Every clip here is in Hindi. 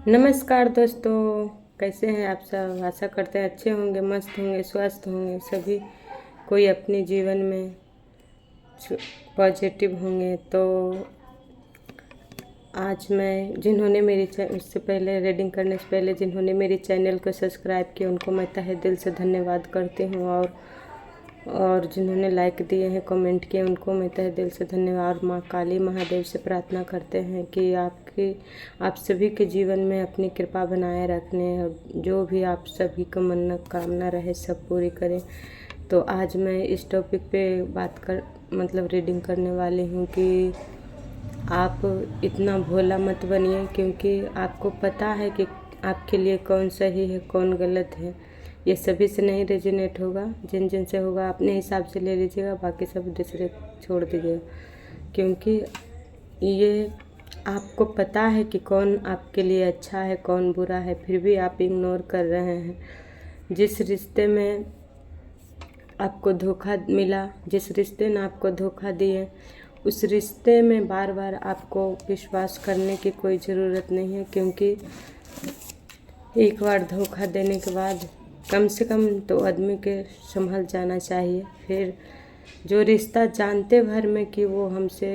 नमस्कार दोस्तों, कैसे हैं आप सब। आशा करते हैं अच्छे होंगे, मस्त होंगे, स्वस्थ होंगे। सभी कोई अपने जीवन में पॉजिटिव होंगे। तो आज मैं जिन्होंने उससे पहले रीडिंग करने से पहले जिन्होंने मेरे चैनल को सब्सक्राइब किया उनको मैं तहे दिल से धन्यवाद करती हूँ। और जिन्होंने लाइक दिए हैं, कमेंट किए, उनको मैं तहे दिल से धन्यवाद। माँ काली महादेव से प्रार्थना करते हैं कि आप सभी के जीवन में अपनी कृपा बनाए रखने, जो भी आप सभी को मन्नत कामना रहे सब पूरी करें। तो आज मैं इस टॉपिक पे रीडिंग करने वाली हूँ कि आप इतना भोला मत बनिए, क्योंकि आपको पता है कि आपके लिए कौन सही है कौन गलत है। ये सभी से नहीं रेजोनेट होगा, जिन जिन से होगा अपने हिसाब से ले लीजिएगा, बाकी सब दूसरे छोड़ दीजिएगा। क्योंकि ये आपको पता है कि कौन आपके लिए अच्छा है कौन बुरा है, फिर भी आप इग्नोर कर रहे हैं। जिस रिश्ते में आपको धोखा मिला, जिस रिश्ते ने आपको धोखा दिए, उस रिश्ते में बार बार आपको विश्वास करने की कोई ज़रूरत नहीं है। क्योंकि एक बार धोखा देने के बाद कम से कम तो आदमी के संभल जाना चाहिए। फिर जो रिश्ता जानते भर में कि वो हमसे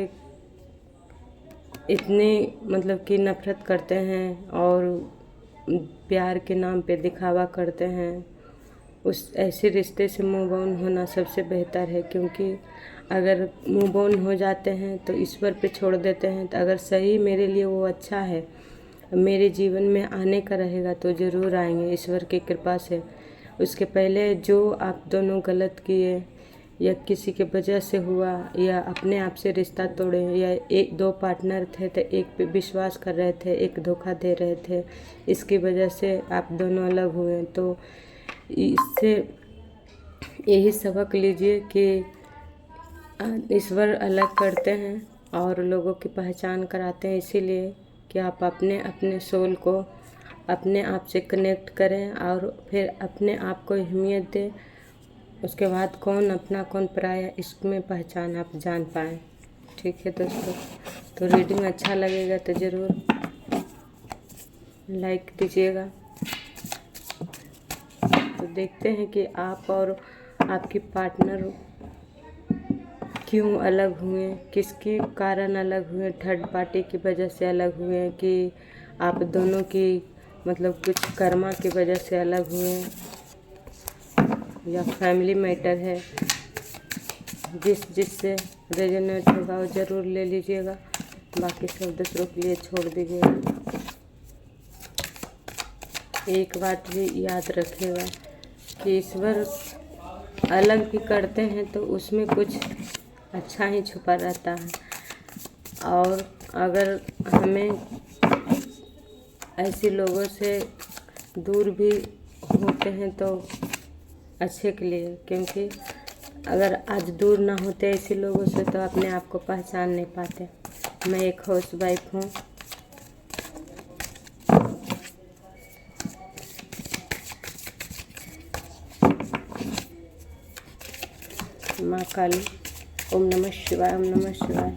इतने कि नफ़रत करते हैं और प्यार के नाम पे दिखावा करते हैं, उस ऐसे रिश्ते से मूव ऑन होना सबसे बेहतर है। क्योंकि अगर मूव ऑन हो जाते हैं तो ईश्वर पे छोड़ देते हैं। तो अगर सही मेरे लिए वो अच्छा है, मेरे जीवन में आने का रहेगा तो ज़रूर आएंगे ईश्वर की कृपा से। उसके पहले जो आप दोनों गलत किए, या किसी के वजह से हुआ, या अपने आप से रिश्ता तोड़े, या एक दो पार्टनर थे तो एक पे विश्वास कर रहे थे, एक धोखा दे रहे थे, इसकी वजह से आप दोनों अलग हुए। तो इससे यही सबक लीजिए कि ईश्वर अलग करते हैं और लोगों की पहचान कराते हैं, इसीलिए कि आप अपने अपने सोल को अपने आप से कनेक्ट करें और फिर अपने आप को अहमियत दें। उसके बाद कौन अपना कौन पराया, इसमें पहचान आप जान पाएँ। ठीक है दोस्तों, तो रीडिंग अच्छा लगेगा तो ज़रूर लाइक दीजिएगा। तो देखते हैं कि आप और आपकी पार्टनर क्यों अलग हुए, किसके कारण अलग हुए। थर्ड पार्टी की वजह से अलग हुए कि आप दोनों की कुछ कर्मा की वजह से अलग हुए, या फैमिली मैटर है। जिससे रेजोनेट होगा वो ज़रूर ले लीजिएगा, बाकी सब दूसरों के लिए छोड़ दीजिएगा। एक बात भी याद रखिएगा कि ईश्वर अलग भी करते हैं तो उसमें कुछ अच्छा ही छुपा रहता है। और अगर हमें ऐसे लोगों से दूर भी होते हैं तो अच्छे के लिए, क्योंकि अगर आज दूर ना होते ऐसे लोगों से तो अपने आप को पहचान नहीं पाते। मैं एक हाउस वाइफ हूँ। माँ काली, ओम नमः शिवाय, ओम नमः शिवाय।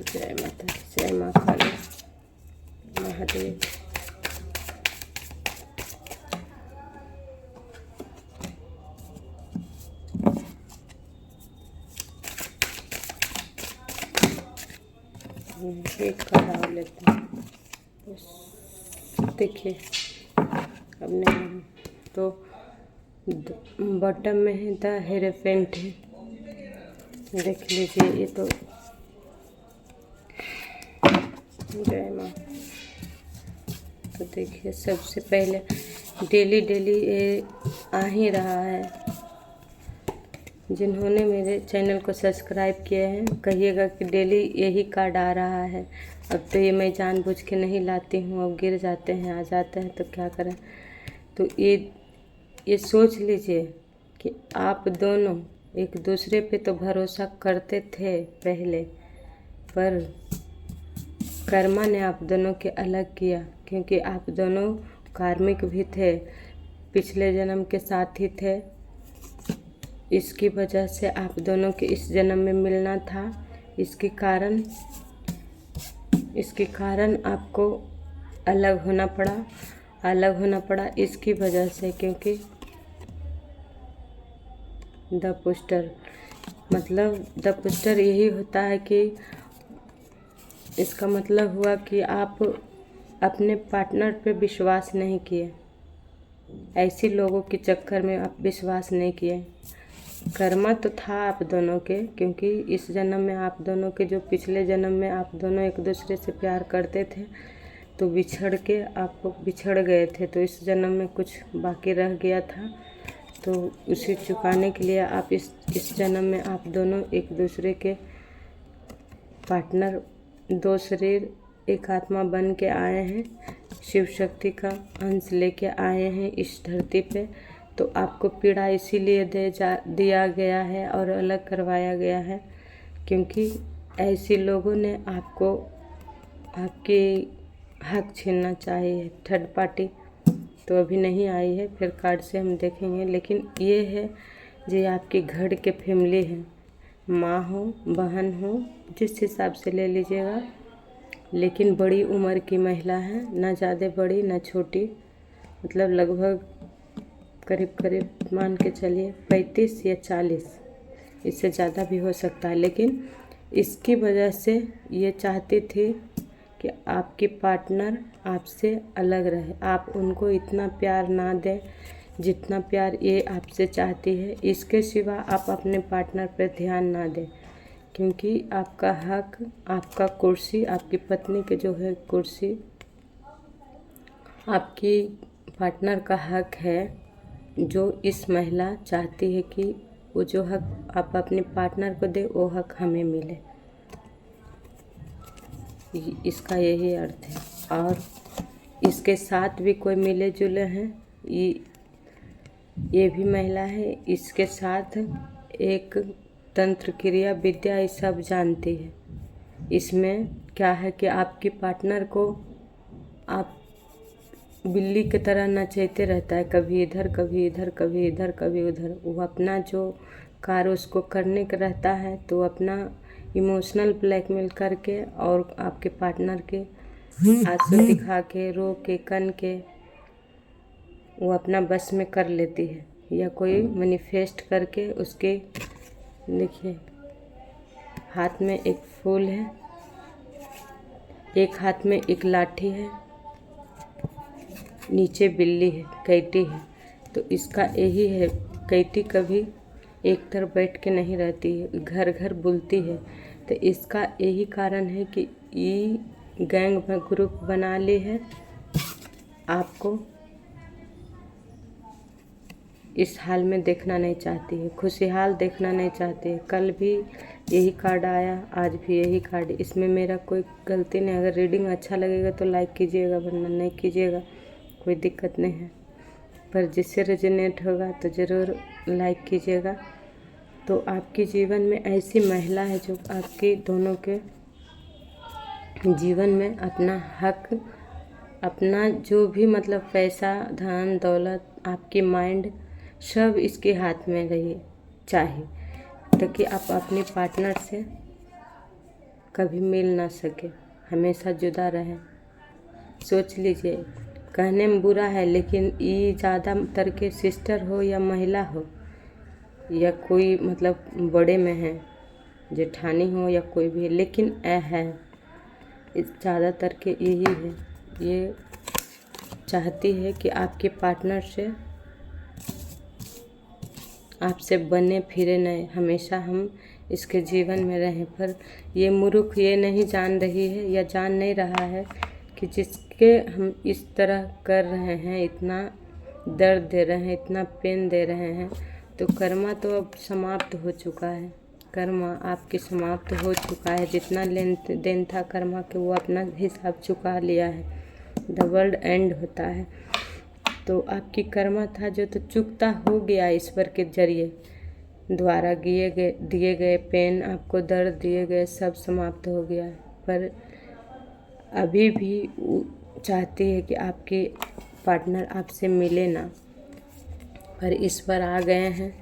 जय माता दी, जय माँ काली, महादेव। एक कढ़ा लेते हैं, देखिए। अब नहीं तो बॉटम में है द हेरेफेंट है, देख लीजिए। ये तो जय माँ। तो देखिए, सबसे पहले डेली डेली ये आ ही रहा है। जिन्होंने मेरे चैनल को सब्सक्राइब किए हैं कहिएगा कि डेली यही कार्ड आ रहा है। अब तो ये मैं जानबूझ के नहीं लाती हूँ, अब गिर जाते हैं, आ जाते हैं तो क्या करें। तो ये सोच लीजिए कि आप दोनों एक दूसरे पे तो भरोसा करते थे पहले, पर कर्मा ने आप दोनों के अलग किया, क्योंकि आप दोनों कार्मिक भी थे, पिछले जन्म के साथ ही थे। इसकी वजह से आप दोनों के इस जन्म में मिलना था। इसके कारण आपको अलग होना पड़ा इसकी वजह से, क्योंकि द पुस्टर यही होता है कि इसका मतलब हुआ कि आप अपने पार्टनर पे विश्वास नहीं किए, ऐसे लोगों के चक्कर में आप विश्वास नहीं किए। कर्मा तो था आप दोनों के, क्योंकि इस जन्म में आप दोनों के, जो पिछले जन्म में आप दोनों एक दूसरे से प्यार करते थे तो बिछड़ के आप बिछड़ गए थे, तो इस जन्म में कुछ बाकी रह गया था, तो उसे चुकाने के लिए आप इस जन्म में आप दोनों एक दूसरे के पार्टनर, 2 शरीर एक आत्मा बन के आए हैं, शिव शक्ति का अंश लेके आए हैं इस धरती पे। तो आपको पीड़ा इसीलिए दिया गया है और अलग करवाया गया है, क्योंकि ऐसे लोगों ने आपको आपके हक छीनना चाहिए। थर्ड पार्टी तो अभी नहीं आई है, फिर कार्ड से हम देखेंगे, लेकिन ये है जो आपके घर के फैमिली है, माँ हो, बहन हो, जिस हिसाब से ले लीजिएगा, लेकिन बड़ी उम्र की महिला है, ना ज़्यादा बड़ी ना छोटी, मतलब लगभग करीब मान के चलिए 35 या 40, इससे ज़्यादा भी हो सकता है। लेकिन इसकी वजह से ये चाहती थी कि आपकी पार्टनर आपसे अलग रहे, आप उनको इतना प्यार ना दें जितना प्यार ये आपसे चाहती है। इसके सिवा आप अपने पार्टनर पर ध्यान ना दें, क्योंकि आपका हक, आपका कुर्सी, आपकी पत्नी के जो है कुर्सी, आपकी पार्टनर का हक है, जो इस महिला चाहती है कि वो जो हक आप अपने पार्टनर को दे वो हक हमें मिले। इसका यही अर्थ है। और इसके साथ भी कोई मिले जुले हैं, ये भी महिला है, इसके साथ एक तंत्र क्रिया विद्या ये सब जानती है। इसमें क्या है कि आपकी पार्टनर को आप बिल्ली की तरह नचेते रहता है, कभी इधर कभी इधर, कभी इधर कभी उधर। वो अपना जो कार्य उसको करने का रहता है, तो अपना इमोशनल ब्लैकमेल करके और आपके पार्टनर के आंसू दिखा के, रो के, कन के वो अपना बस में कर लेती है, या कोई मैनिफेस्ट करके उसके, देखिए हाथ में एक फूल है, एक हाथ में एक लाठी है, नीचे बिल्ली है, कैटी है। तो इसका यही है, कैटी कभी एक तरफ बैठ के नहीं रहती है, घर घर बुलती है। तो इसका यही कारण है कि ये गैंग में ग्रुप बना ली है, आपको इस हाल में देखना नहीं चाहती है, खुशहाल देखना नहीं चाहती है। कल भी यही कार्ड आया, आज भी यही कार्ड। इसमें मेरा कोई गलती नहीं। अगर रीडिंग अच्छा लगेगा तो लाइक कीजिएगा, वरना नहीं कीजिएगा, कोई दिक्कत नहीं है। पर जिससे रेजोनेट होगा तो ज़रूर लाइक कीजिएगा। तो आपके जीवन में ऐसी महिला है जो आपके दोनों के जीवन में अपना हक, अपना जो भी मतलब पैसा, धन दौलत, आपकी माइंड, सब इसके हाथ में रही चाहिए, ताकि आप अपने पार्टनर से कभी मिल ना सके, हमेशा जुदा रहें। सोच लीजिए, कहने में बुरा है, लेकिन ये ज़्यादातर के सिस्टर हो या महिला हो या कोई मतलब बड़े में है, जेठानी हो या कोई भी, लेकिन है ज़्यादातर के यही है। ये चाहती है कि आपके पार्टनर से आपसे बने फिरे नहीं, हमेशा हम इसके जीवन में रहें। पर ये मूर्ख ये नहीं जान रही है या जान नहीं रहा है कि जिसके हम इस तरह कर रहे हैं, इतना दर्द दे रहे हैं, इतना पेन दे रहे हैं, तो कर्मा तो अब समाप्त हो चुका है। कर्मा आपकी समाप्त हो चुका है। जितना लेन देन था कर्मा के, वो अपना हिसाब चुका लिया है। द वर्ल्ड एंड होता है। तो आपकी कर्मा था जो तो चुकता हो गया, ईश्वर के जरिए द्वारा दिए गए पेन, आपको दर्द दिए गए, सब समाप्त हो गया। पर अभी भी चाहती है कि आपके पार्टनर आपसे मिले ना, पर ईश्वर आ गए हैं।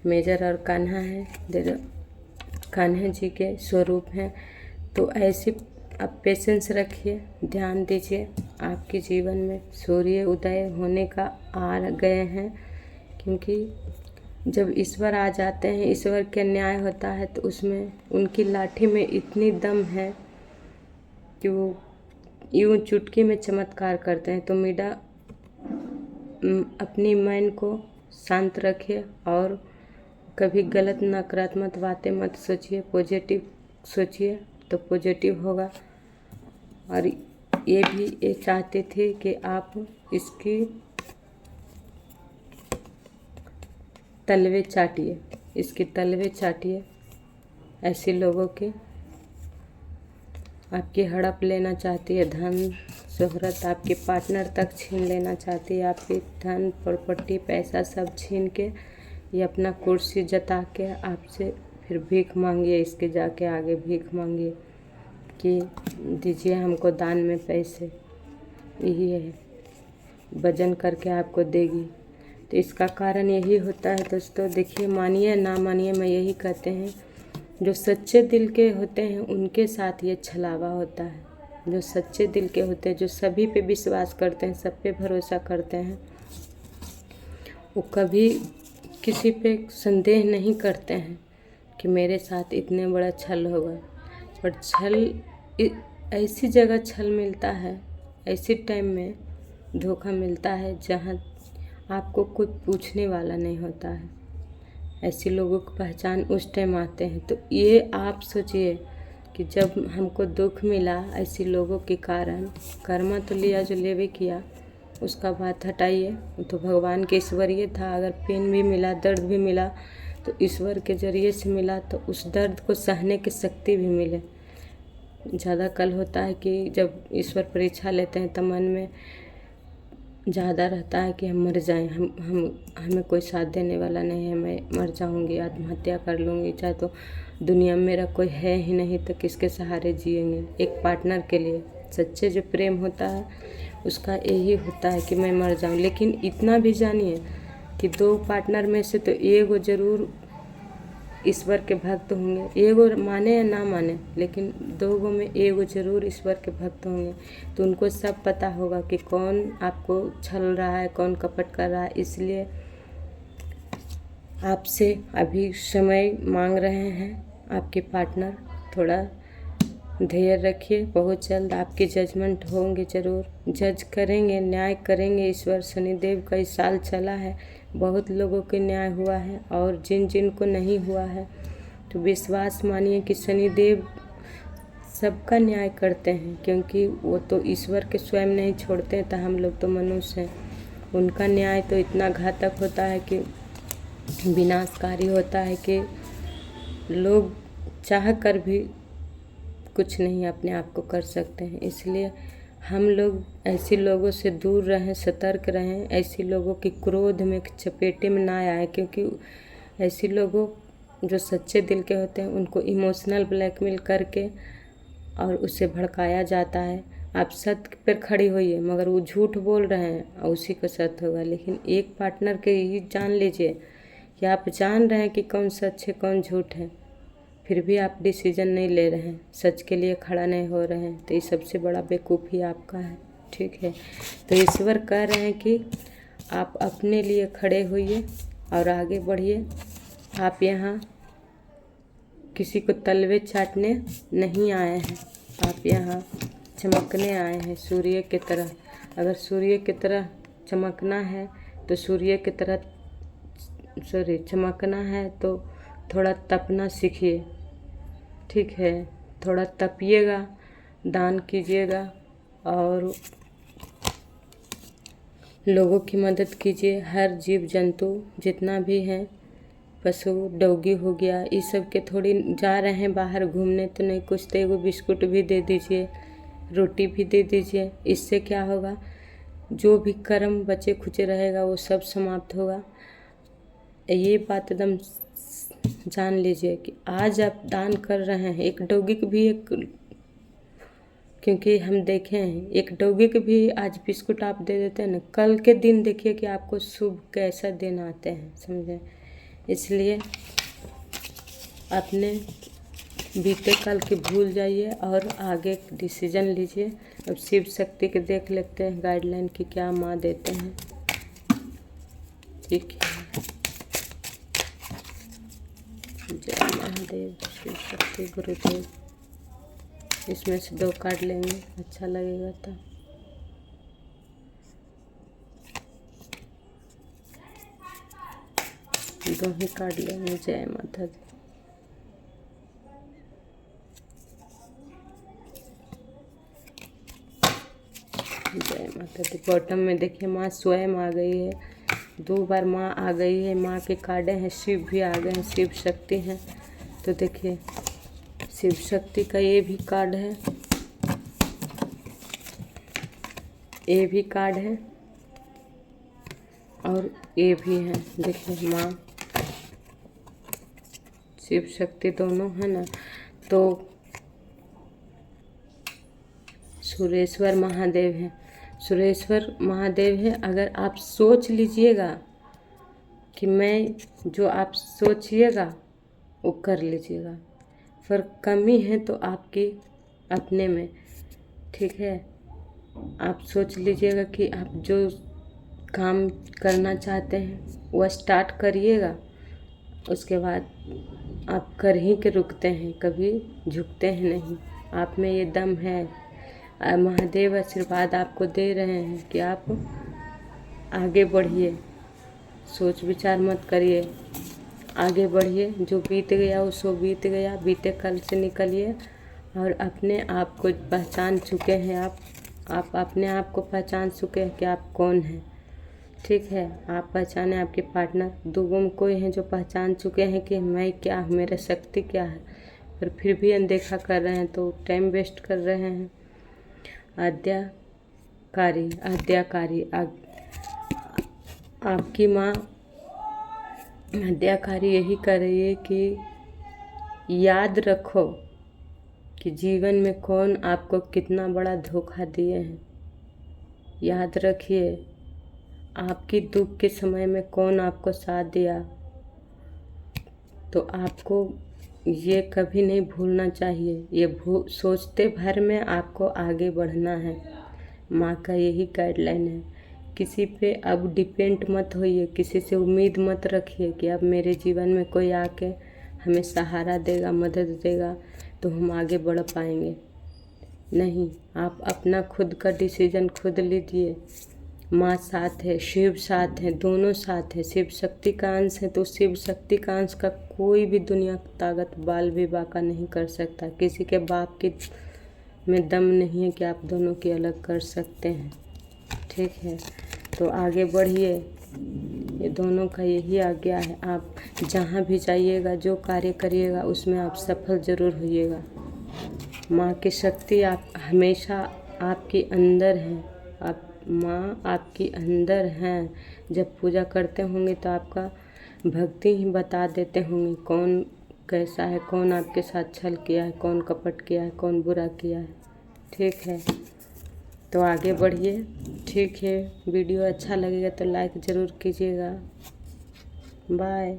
मेजर और कान्हा है, कान्हा जी के स्वरूप हैं। तो ऐसे आप पेशेंस रखिए, ध्यान दीजिए। आपके जीवन में सूर्य उदय होने का आ गए हैं, क्योंकि जब ईश्वर आ जाते हैं, ईश्वर का न्याय होता है, तो उसमें उनकी लाठी में इतनी दम है कि वो यूं चुटकी में चमत्कार करते हैं। तो मीडा अपनी माइंड को शांत रखिए और कभी गलत नकारात्मक बातें मत सोचिए, पॉजिटिव सोचिए तो पॉजिटिव होगा। और ये भी ये चाहते थे कि आप इसकी तलवे चाटिए, इसकी तलवे चाटिए। ऐसे लोगों के आपकी हड़प लेना चाहती है, धन शोहरत आपके पार्टनर तक छीन लेना चाहती है, आपकी धन प्रॉपर्टी पैसा सब छीन के ये अपना कुर्सी जता के आपसे फिर भीख मांगिए, इसके जाके आगे भीख मांगिए कि दीजिए हमको दान में पैसे, यही है, वजन करके आपको देगी। तो इसका कारण यही होता है दोस्तों। देखिए, मानिए ना मानिए, मैं यही कहते हैं, जो सच्चे दिल के होते हैं उनके साथ ये छलावा होता है। जो सच्चे दिल के होते हैं, जो सभी पे विश्वास करते हैं, सब पे भरोसा करते हैं, वो कभी किसी पे संदेह नहीं करते हैं कि मेरे साथ इतने बड़ा छल होगा। पर छल ऐसी जगह छल मिलता है, ऐसी टाइम में धोखा मिलता है जहाँ आपको कोई पूछने वाला नहीं होता है। ऐसे लोगों की पहचान उस टाइम आते हैं। तो ये आप सोचिए कि जब हमको दुख मिला ऐसे लोगों के कारण, कर्मा तो लिया जो लेवे किया, उसका बात हटाइए, वो तो भगवान के ईश्वरीय था। अगर पेन भी मिला, दर्द भी मिला, तो ईश्वर के जरिए से मिला, तो उस दर्द को सहने की शक्ति भी मिले। ज़्यादा कल होता है कि जब ईश्वर परीक्षा लेते हैं तो मन में ज़्यादा रहता है कि हम मर जाएं, हमें कोई साथ देने वाला नहीं है, मैं मर जाऊंगी, आत्महत्या कर लूँगी, चाहे तो दुनिया में मेरा कोई है ही नहीं तो किसके सहारे जिएंगे। एक पार्टनर के लिए सच्चे जो प्रेम होता है उसका यही होता है कि मैं मर जाऊं। लेकिन इतना भी जानिए कि दो पार्टनर में से तो एगो जरूर ईश्वर के भक्त होंगे, एगो माने या ना माने, लेकिन दोगो में एगो जरूर ईश्वर के भक्त होंगे। तो उनको सब पता होगा कि कौन आपको छल रहा है, कौन कपट कर रहा है। इसलिए आपसे अभी समय मांग रहे हैं आपके पार्टनर, थोड़ा धैर्य रखिए। बहुत जल्द आपके जजमेंट होंगे, जरूर जज करेंगे, न्याय करेंगे ईश्वर। शनिदेव कई साल चला है, बहुत लोगों के न्याय हुआ है, और जिन जिन को नहीं हुआ है तो विश्वास मानिए कि शनिदेव सबका न्याय करते हैं, क्योंकि वो तो ईश्वर के स्वयं नहीं छोड़ते हैं, तो हम लोग तो मनुष्य हैं। उनका न्याय तो इतना घातक होता है कि विनाशकारी होता है कि लोग चाह कर भी कुछ नहीं अपने आप को कर सकते हैं। इसलिए हम लोग ऐसे लोगों से दूर रहें, सतर्क रहें, ऐसे लोगों की क्रोध में चपेटे में ना आए, क्योंकि ऐसे लोगों जो सच्चे दिल के होते हैं उनको इमोशनल ब्लैकमेल करके और उससे भड़काया जाता है। आप सत्य पर खड़ी होइए, मगर वो झूठ बोल रहे हैं और उसी को सत्य होगा। लेकिन एक पार्टनर के ये जान लीजिए कि आप जान रहे हैं कि कौन सच है कौन झूठ है, फिर भी आप डिसीजन नहीं ले रहे हैं, सच के लिए खड़ा नहीं हो रहे हैं, तो ये सबसे बड़ा बेवकूफ़ी आपका है। ठीक है, तो ईश्वर कह रहे हैं कि आप अपने लिए खड़े होइए और आगे बढ़िए। आप यहाँ किसी को तलवे चाटने नहीं आए हैं, आप यहाँ चमकने आए हैं सूर्य की तरह। अगर सूर्य की तरह चमकना है तो सूर्य की तरह चमकना है तो थोड़ा तपना सीखिए। ठीक है, थोड़ा तपिएगा, दान कीजिएगा और लोगों की मदद कीजिए। हर जीव जंतु जितना भी है, पशु डॉगी हो गया, ये सब के थोड़ी जा रहे हैं बाहर घूमने तो नहीं कुछ तो एगो बिस्कुट भी दे दीजिए, रोटी भी दे दीजिए। इससे क्या होगा, जो भी कर्म बचे खुचे रहेगा वो सब समाप्त होगा। ये बात एकदम जान लीजिए कि आज आप दान कर रहे हैं। एक डॉगी को भी एक क्योंकि हम देखे हैं एक डॉगी के भी आज बिस्कुट आप दे देते हैं ना, कल के दिन देखिए कि आपको शुभ कैसा दिन आते हैं, समझे। इसलिए अपने बीते कल की भूल जाइए और आगे डिसीजन लीजिए। अब शिव शक्ति के देख लेते हैं गाइडलाइन की क्या माँ देते हैं। ठीक है, जय महादेव, शिव शक्ति, गुरुदेव। इसमें से 2 कार्ड लेंगे, अच्छा लगेगा तो। दो ही कार्ड लेंगे। जय माता दी। जय माता दी। बॉटम में देखिए माँ स्वयं आ गई है, 2 बार माँ आ गई है। माँ के कार्ड हैं, शिव भी आ गए हैं, शिव शक्ति हैं। तो देखिए शिव शक्ति का ये भी कार्ड है, ये भी कार्ड है और ये भी है। देखिए माँ शिव शक्ति दोनों है ना। तो सुरेश्वर महादेव है, सुरेश्वर महादेव है। अगर आप सोच लीजिएगा कि मैं जो आप सोचिएगा वो कर लीजिएगा, पर कमी है तो आपकी अपने में। ठीक है, आप सोच लीजिएगा कि आप जो काम करना चाहते हैं वह स्टार्ट करिएगा, उसके बाद आप कर ही के रुकते हैं, कभी झुकते हैं नहीं। आप में ये दम है। महादेव आशीर्वाद आपको दे रहे हैं कि आप आगे बढ़िए, सोच विचार मत करिए, आगे बढ़िए। जो बीत गया वो सो बीत गया, बीते कल से निकलिए और अपने आप को पहचान चुके हैं। आप अपने आप को पहचान चुके हैं कि आप कौन हैं। ठीक है, आप पहचाने आपके पार्टनर। 2 में कोई हैं जो पहचान चुके हैं कि मैं क्या हूँ, मेरा शक्ति क्या है, पर फिर भी अनदेखा कर रहे हैं तो टाइम वेस्ट कर रहे हैं। आज्ञाकारी आपकी माँ आज्ञाकारी यही कर रही है कि याद रखो कि जीवन में कौन आपको कितना बड़ा धोखा दिए हैं। याद रखिए आपकी दुख के समय में कौन आपको साथ दिया। तो आपको ये कभी नहीं भूलना चाहिए। ये सोचते भर में आपको आगे बढ़ना है। माँ का यही गाइडलाइन है। किसी पे अब डिपेंड मत होइए, किसी से उम्मीद मत रखिए कि अब मेरे जीवन में कोई आके हमें सहारा देगा, मदद देगा तो हम आगे बढ़ पाएंगे। नहीं, आप अपना खुद का डिसीजन खुद लीजिए। माँ साथ है, शिव साथ है, दोनों साथ है। शिव शक्ति का अंश है तो शिव शक्ति का अंश का कोई भी दुनिया की ताकत बाल भी बाका नहीं कर सकता। किसी के बाप की में दम नहीं है कि आप दोनों की अलग कर सकते हैं। ठीक है, तो आगे बढ़िए। ये दोनों का यही आज्ञा है। आप जहाँ भी जाइएगा, जो कार्य करिएगा उसमें आप सफल जरूर होइएगा। माँ की शक्ति आप हमेशा आपके अंदर है। आप माँ आपकी अंदर हैं। जब पूजा करते होंगे तो आपका भक्ति ही बता देते होंगे कौन कैसा है, कौन आपके साथ छल किया है, कौन कपट किया है, कौन बुरा किया है। ठीक है, तो आगे बढ़िए। ठीक है, वीडियो अच्छा लगेगा तो लाइक ज़रूर कीजिएगा। बाय।